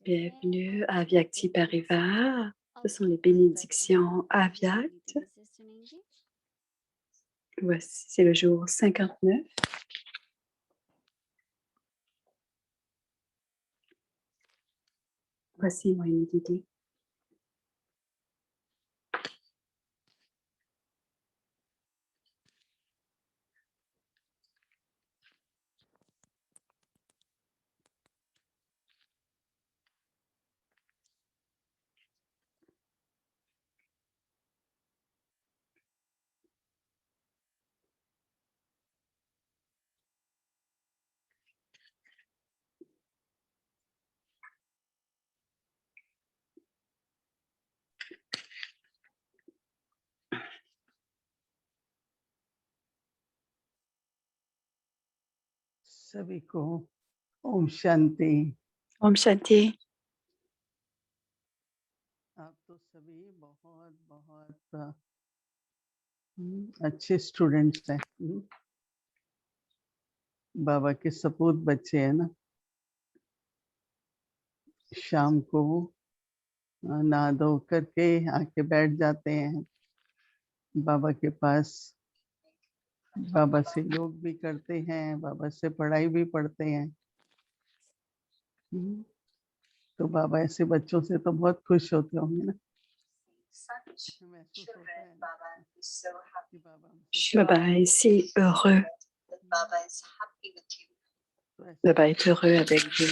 Bienvenue à Vyakti Parivar. Ce sont les bénédictions Avyakt. Voici, c'est le jour 59. Voici Moïse Didi. सभी को ओम Shanti. Om Shanti. आप तो सभी बहुत बहुत अच्छे स्टूडेंट्स हैं। बाबा के सपूत बच्चे हैं ना। शाम को नहा धो करके आके बैठ जाते हैं बाबा के पास। बाबा से योग भी करते हैं, बाबा से पढ़ाई भी पढ़ते हैं। तो बाबा ऐसे बच्चों से तो बहुत खुश होते होंगे ना। महसूस होता है कि Baba est si heureux. Baba est heureux avec vous.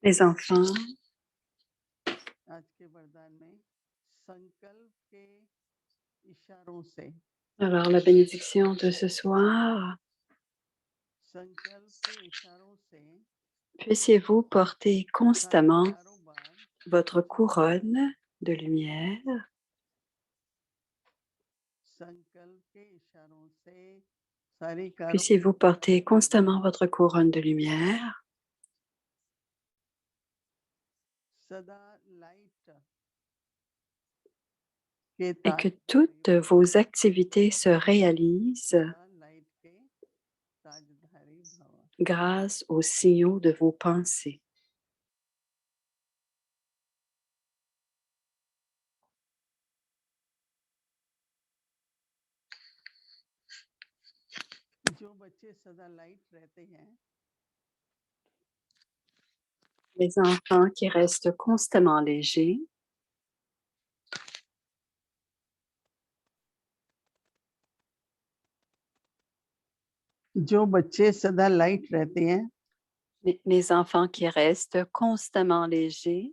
Les enfants, आज के वरदान में संकल्प के इशारों से alors la bénédiction de ce soir, संकल्प के इशारों से puissiez-vous porter constamment votre couronne de lumière. संकल्प के इशारों से सारी Puissiez-vous porter constamment votre couronne de lumière सदा light et que toutes vos activités se réalisent light के ताजधारी भव। grâce aux signaux de vos pensées. जो बच्चे सदा लाइट रहते हैं Les enfants qui restent constamment légers, जो बच्चे सदा लाइट रहते हैं les enfants qui restent constamment légers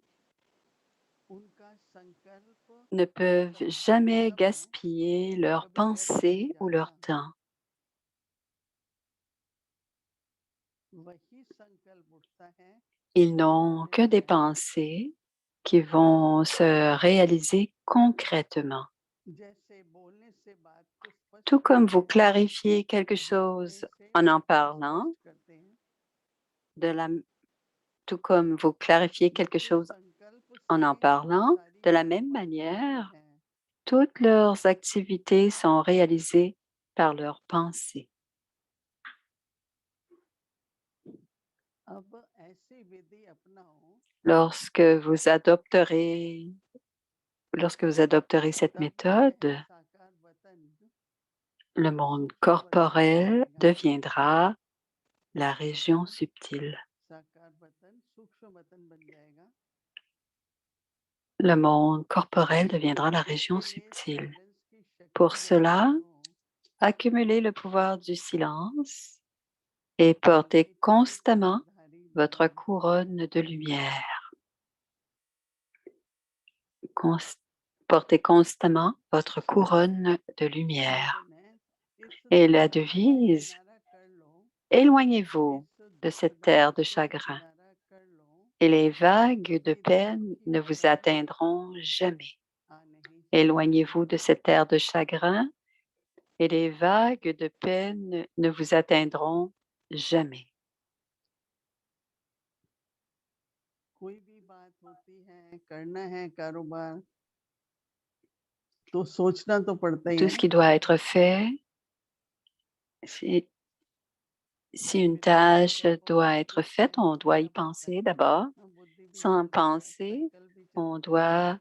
उनका संकल्प ne peuvent jamais gaspiller leurs pensées ou leur temps. वही संकल्प उठता है Ils n'ont que des pensées qui vont se réaliser concrètement. जैसे बोलने से बात को स्पष्ट Tout comme vous करते हैं, clarifiez quelque chose en parlant, स्पष्ट करते हैं, de la, tout comme vous clarifiez quelque उनके chose संकल्प en से parlant, सारी de la même कर्म होते manière, हैं। toutes leurs activités sont réalisées par leurs pensées. अब ऐसी विधि अपनाओ Lorsque vous adopterez, cette तब méthode, यह साकार वतन le monde corporel deviendra la région subtile. साकार वतन सूक्ष्म वतन बन जाएगा। Le monde corporel deviendra la région इसके लिए subtile. साइलेंस की शक्ति Pour cela, बनाओ accumulez le pouvoir du silence et portez light के constamment ताजधारी votre भव। couronne de lumière. Portez constamment votre couronne de lumière. Slogan है, इस Et la संसार को devise, किनारा कर लो, éloignez-vous इस de cette दुखदाई terre de को chagrin किनारा कर लो, et les vagues de ये peine दुख ne ही vous कभी atteindront jamais. आ नहीं Éloignez-vous सकेंगे। de cette terre de chagrin et les vagues de peine ne vous atteindront jamais. कोई भी बात होती है, करना है कारोबार, तो सोचना तो पड़ता ही Tout है ce ना। qui doit être fait Si si une tâche doit être faite, on doit y penser d'abord. Sans penser, on doit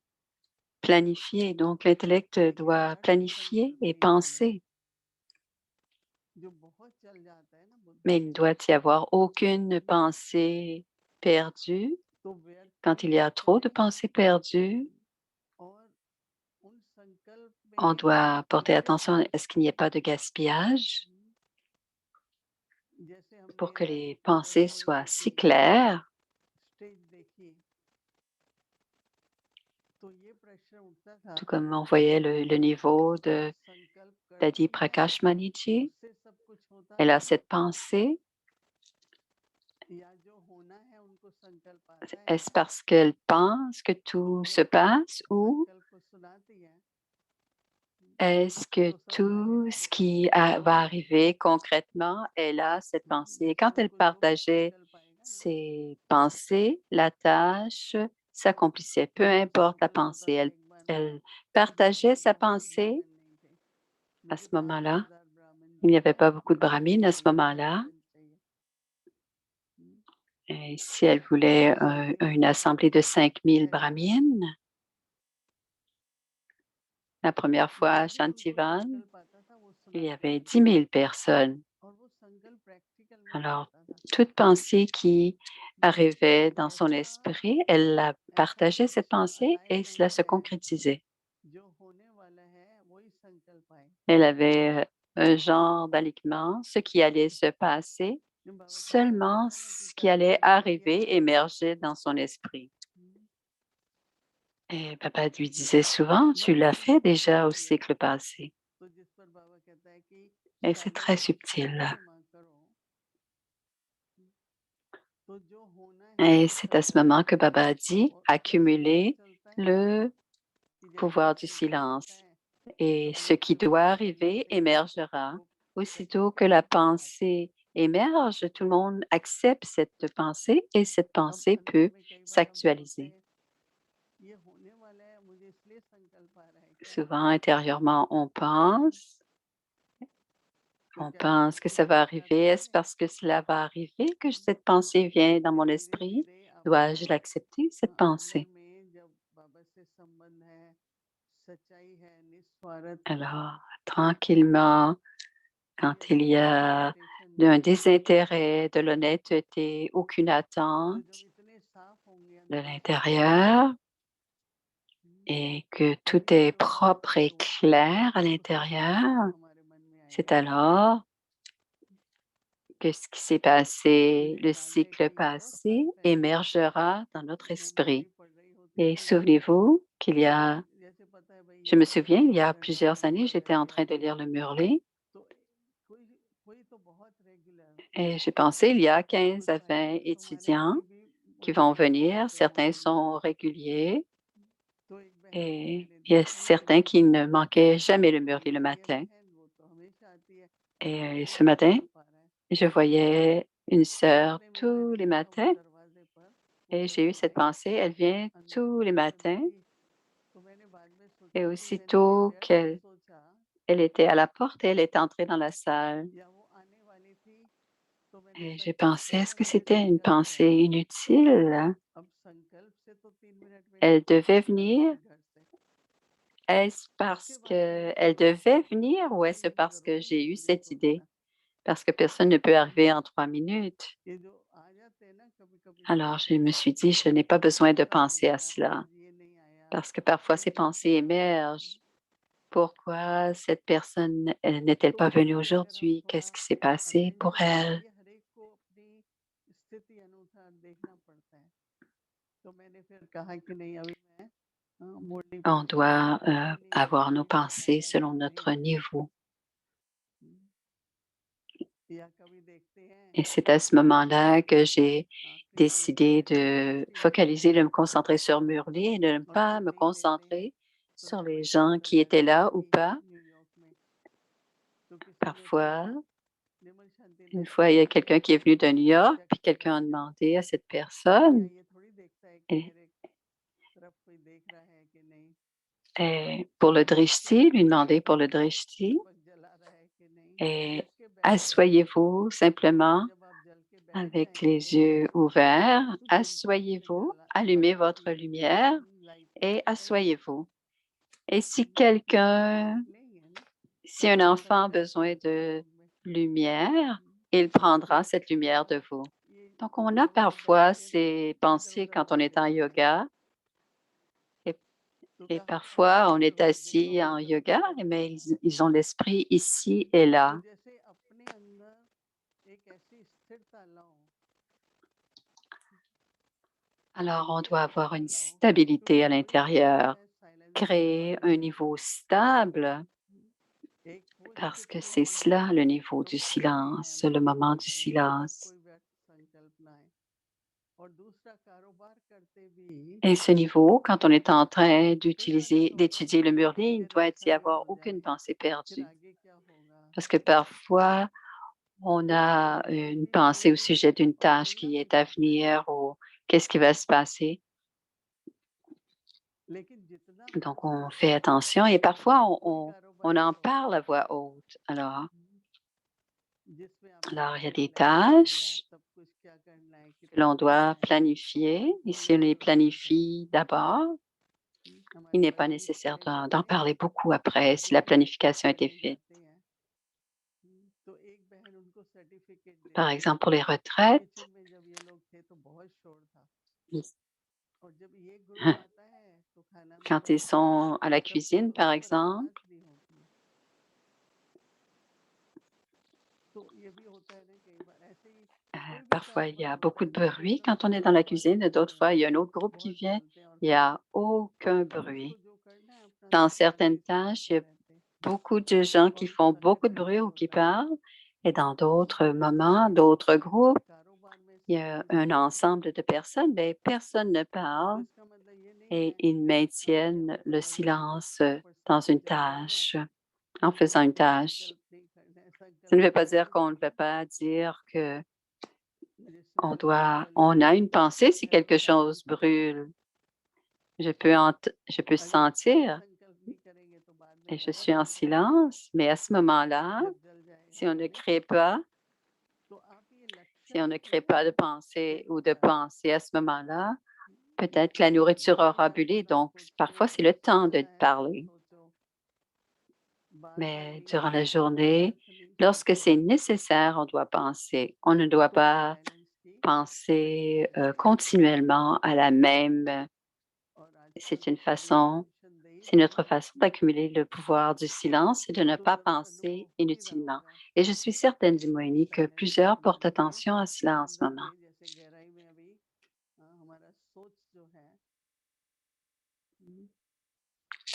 planifier. Donc l'intellect doit planifier et penser, mais il ne doit y avoir aucune pensée perdue. Quand il y a trop de pensées perdues, on doit porter attention à ce qu'il n'y ait pas de gaspillage pour que les pensées soient si claires. Tout comme on voyait le niveau de Dadi Prakash Maniji, elle a cette pensée. Est-ce parce qu'elle pense que tout se passe ou est-ce que tout ce qui va arriver concrètement, elle a cette pensée? Quand elle partageait ses pensées, la tâche s'accomplissait, peu importe la pensée. Elle partageait sa pensée à ce moment-là. Il n'y avait pas beaucoup de brahmines à ce moment-là. Et si elle voulait une assemblée de 5000 brahmines, la première fois à Shantivan, il y avait 10 000 personnes. Alors, toute pensée qui arrivait dans son esprit, elle la partageait cette pensée et cela se concrétisait. Elle avait un genre d'alignement, ce qui allait se passer, seulement ce qui allait arriver émergeait dans son esprit. Et papa lui disait souvent, tu l'as fait déjà au cycle passé. Et c'est très subtil. Et c'est à ce moment que Baba a dit, accumuler le pouvoir du silence. Et ce qui doit arriver émergera. Aussitôt que la pensée émerge, tout le monde accepte cette pensée et cette pensée peut s'actualiser. Souvent, intérieurement, on pense que ça va arriver. Est-ce parce que cela va arriver que cette pensée vient dans mon esprit? Dois-je l'accepter, cette pensée? Alors, tranquillement, quand il y a un désintérêt, de l'honnêteté, aucune attente de l'intérieur et que tout est propre et clair à l'intérieur, c'est alors que ce qui s'est passé, le cycle passé, émergera dans notre esprit. Et souvenez-vous je me souviens, il y a plusieurs années, j'étais en train de lire le Murli et j'ai pensé, il y a 15 à 20 étudiants qui vont venir. Certains sont réguliers et il y a certains qui ne manquaient jamais le Murli le matin. Et ce matin, je voyais une sœur tous les matins et j'ai eu cette pensée, elle vient tous les matins et aussitôt qu'elle était à la porte, elle est entrée dans la salle. Et j'ai pensé, est-ce que c'était une pensée inutile? Elle devait venir. Est-ce parce qu'elle devait venir ou est-ce parce que j'ai eu cette idée? Parce que personne ne peut arriver en 3 minutes. Alors, je me suis dit, je n'ai pas besoin de penser à cela parce que parfois ces pensées émergent. Pourquoi cette personne n'est-elle pas venue aujourd'hui? Qu'est-ce qui s'est passé pour elle? On doit avoir nos pensées selon notre niveau. Et c'est à ce moment-là que j'ai décidé de focaliser, de me concentrer sur Murli et de ne pas me concentrer sur les gens qui étaient là ou pas. Parfois, une fois, il y a quelqu'un qui est venu de New York, puis quelqu'un a demandé à cette personne, et, pour le drishti, lui demander pour le drishti, et Asseyez-vous simplement जब आप जल के बैठ avec les जाएंगे yeux तो ouverts. शुद्ध विचारों से Asseyez-vous, जला allumez भरा votre हुई lumière लाइट et रहेगी। asseyez-vous. Et si quelqu'un, नहीं है ना, si un ऐसा enfant a होता है besoin कई de लोग में। lumière, हम्म, il prendra cette lumière de vous. ये Donc, on a बाबा जी parfois बैठे तो ces इधर pensées उधर quand on est भाग en रहे होते हैं, yoga et, तो et क्या होता है parfois on इधर est उधर देखो assis en इधर yoga, उधर भागते mais हैं। ils ont l'esprit ici et तो là. जैसे अपने अंदर एक ऐसी स्थिरता लाओ, Alors, on ऐसी doit avoir स्थिरता une लाओ, stabilité क्योंकि à वही होता l'intérieur, है साइलेंस की créer un शुरुआत। niveau stable एक वो parce que स्थिति c'est होगी cela le niveau जो du खड़े हैं, silence, le बैठे moment du हैं, silence. कोई व्यक्त संकल्प लाए, और दूसरा कारोबार करते भी Et ce niveau, quand on est en train कई बार ऐसा होता है d'étudier le कि murli, il ne clear doit ऐसा y नहीं avoir हो aucune जाए, pensée फिर perdue. आगे क्या होगा। Parce que parfois, on तो a une कोशिश pensée au कीजिए sujet d'une और tâche qui सुनना भी est à पड़ता है, venir ou qu'est-ce qui va se passer. लेकिन जितना हो Donc, on सके fait attention et parfois, कोई on कारोबारी en छोड़ parle à दीजिए voix haute. जिसमें आपने Alors, il y a पहले des प्लान कर लिया tâches सब कुछ, क्या करना है, que कितना l'on करना doit है, planifier. Et वो si on यहाँ les पर बात है नहीं। planifie d'abord, il हमारे n'est pas बच्चे nécessaire स्कूलें d'en जाते हैं, parler beaucoup après si जो la planification a été पढ़ने faite. जाते हैं, तो एक बहन उनको सर्टिफिकेट Par देती है exemple, pour les कि retraites, किचन में जब ये लोग थे तो बहुत शोर था, ils- और जब ये ग्रुप आता है तो खाना में quand ils बैठते हैं sont à la तब cuisine, par वहाँ पर आवाज exemple, नहीं होती है। तो ये भी होता है ना कई बार ऐसे ही, कोई भी parfois il y कारोबार a होता beaucoup है de तो bruit सोचना quand on est पड़ता dans है la बात cuisine et किसकी d'autres fois, il y a un होगी, autre groupe qui बहुत vient, बोलते हैं और il n'y बहुत a aucun जिसको bruit. जो करना है अपना Dans शांति certaines से tâches, il करते y a रहते, beaucoup de gens qui और font समय beaucoup de bruit खत्म ou qui होता है। parlent et dans d'autres moments, लेकिन d'autres अगर groupes, कारोबार में il y a शांति un है ensemble de personnes, mais personne ne तो parle इसका मतलब ये नहीं et है ils कि maintiennent अपने le अलग अलग silence जगहों पर dans सब une जल रहे हैं, tâche, en faisant une कोई tâche. संकल्प नहीं करना है, Ça ne संकल्प veut तो pas dire करना qu'on ne चाहिए। peut pas dire que मुझे सिर्फ जल on a रहा une pensée si है quelque शांति chose से करना brûle. है। Je peux अगर sentir संकल्प नहीं करेंगे तो बाद में et je गलत suis en हो जाएगा, silence, mais à ce moment-là, जब जल जाएगा si on ne आगे। crée pas, तो आप ये si on लक्षण ne crée को pas de pensée ou de निरंतर pensée à ce moment-là, peut-être que la लगातार nourriture जब भी aura आपके brûlé, साथ donc कुछ parfois c'est le temps de सोचना है तो parler. सोचो, बार बार Mais नहीं, durant la कोई journée, अर्थ नहीं lorsque सोचने c'est का। nécessaire, on doit penser. On ne doit तो ये pas साइलेंस की शक्ति penser है। continuellement à la même. और आजकल C'est une बड़ी façon, टेंशन दे ही c'est रही notre है, façon d'accumuler le pouvoir du silence et de ne तो pas ज़रूर अनुभव penser हो ही रहा inutilement. होगा Et je suis certaine, dit कि Moïni, que साइलेंस के plusieurs portent समय में attention à cela en ce अंदर moment. के जैसे गहराई में अभी हमारा सोच जो है,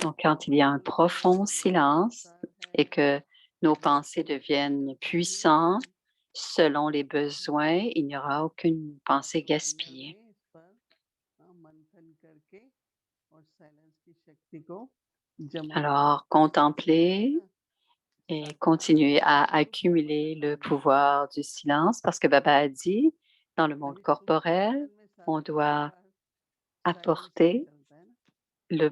Donc, quand il y a un बिल्कुल हमारी profond ज़रूरत के silence अनुसार है, et que nos pensées deviennent तभी puissantes हम selon les besoins, il n'y aura aucune pensée अपने अंदर gaspillée. में इस पर मंथन करके और साइलेंस की शक्ति को जमा कर Alors, सकते हैं contempler ना, et साकार continuer à रूप में accumuler le दिखाना है। pouvoir du silence parce que Baba a dit, dans le monde अभी सुबह corporel, सत्संग में on सारा doit कारोबार साइलेंस से apporter चलता है ना, le,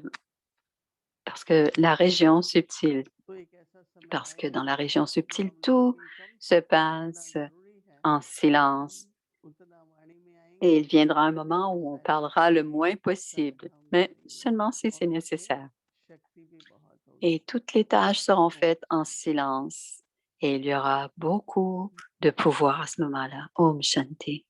parce que la région subtile, तो एक ऐसा समय parce que dans आएगा la région जब subtile, हम लोगों tout की कम se से कम जितना passe जरूरी है en silence. उतना वाणी में Et आएंगे, il viendra un उतने moment में où on silence parlera le की moins possible, साधना हम mais करेंगे seulement si और c'est उसमें nécessaire. शक्ति भी बहुत Et होगी। toutes les tâches seront ओम faites en silence. Et il y aura beaucoup de pouvoir à ce moment-là. Om Shanti.